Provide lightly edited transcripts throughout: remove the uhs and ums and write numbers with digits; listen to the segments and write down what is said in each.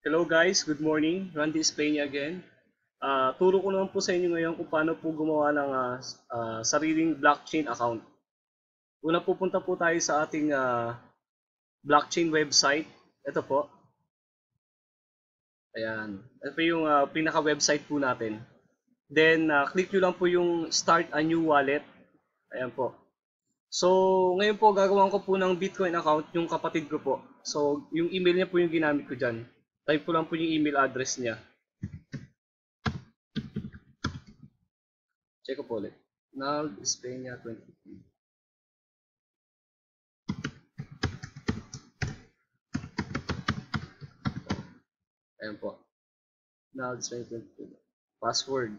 Hello guys, good morning. Randy Espana again. Turo ko naman po sa inyo ngayon kung paano po gumawa ng sariling blockchain account. Una pupunta po tayo sa ating blockchain website. Ito po. Ayan. Ito po yung pinaka-website po natin. Then, click nyo lang po yung Start a New Wallet. Ayan po. So, ngayon po gagawin ko po ng Bitcoin account yung kapatid ko po. So, yung email niya po yung ginamit ko dyan. Type ko lang po yung email address niya. Check ko po ulit. Nald Espana 23. Ayan po. Nald Espana 23. Password.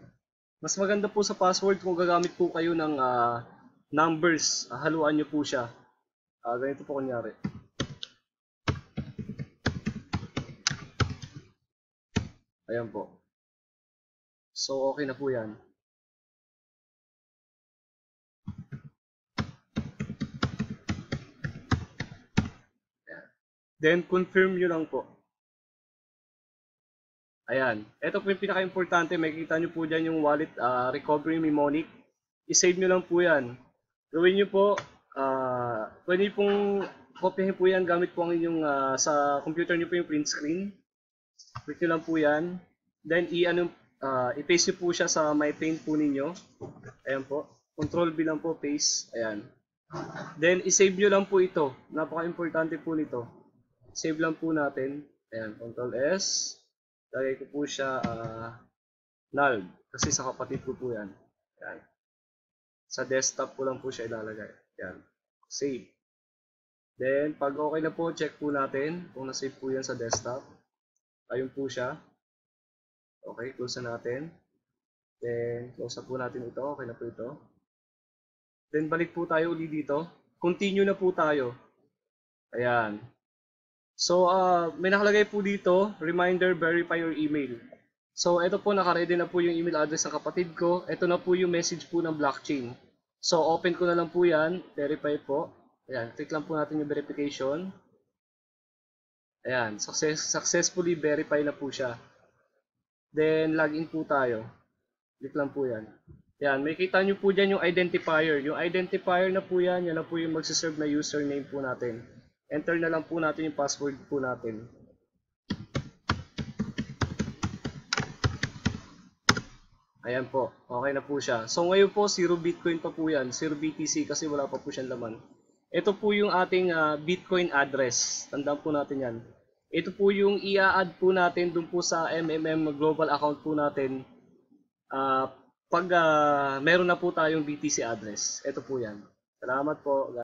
Mas maganda po sa password kung gagamit po kayo ng numbers. Haluan nyo po siya. Ganito po kunyari. Ayan po. So, okay na po yan. Ayan. Then, confirm nyo lang po. Ayan. Ito po yung pinaka-importante. Makikita nyo po dyan yung wallet recovery mnemonic. I-save nyo lang po yan. Gawin nyo po, pwede pong kopyahin po yan gamit po ang inyong, sa computer nyo po yung print screen. Click nyo lang po yan. Then, i-paste nyo po siya sa my paint po ninyo. Ayan po. Control B lang po, paste. Ayan. Then, i-save nyo lang po ito. Napaka-importante po nito. Save lang po natin. Ayan, Control S. Lagay ko po siya null. Kasi sa kapatid ko po yan. Ayan. Sa desktop ko lang po siya ilalagay. Ayan. Save. Then, pag okay na po, check po natin kung na-save po yan sa desktop. Ayun po siya. Okay, close na natin. Then, close na po natin ito. Okay na po ito. Then, balik po tayo ulit dito. Continue na po tayo. Ayan. So, may nakalagay po dito, reminder, verify your email. So, ito po, nakaredy na po yung email address ng kapatid ko. Ito na po yung message po ng blockchain. So, open ko na lang po yan. Verify po. Ayan, click lang po natin yung verification. Ayan, successfully verify na po siya. Then, login po tayo. Click lang po yan. Ayan, may kita nyo po dyan yung identifier. Yung identifier na po yan, yan na po yung magsiserve na username po natin. Enter na lang po natin yung password po natin. Ayan po, okay na po siya. So ngayon po, 0 Bitcoin pa po yan, 0 BTC kasi wala pa po siyang laman. Ito po yung ating Bitcoin address. Tandaan po natin yan. Ito po yung i-add po natin dun po sa MMM Global account po natin. Pag meron na po tayong BTC address. Ito po yan. Salamat po.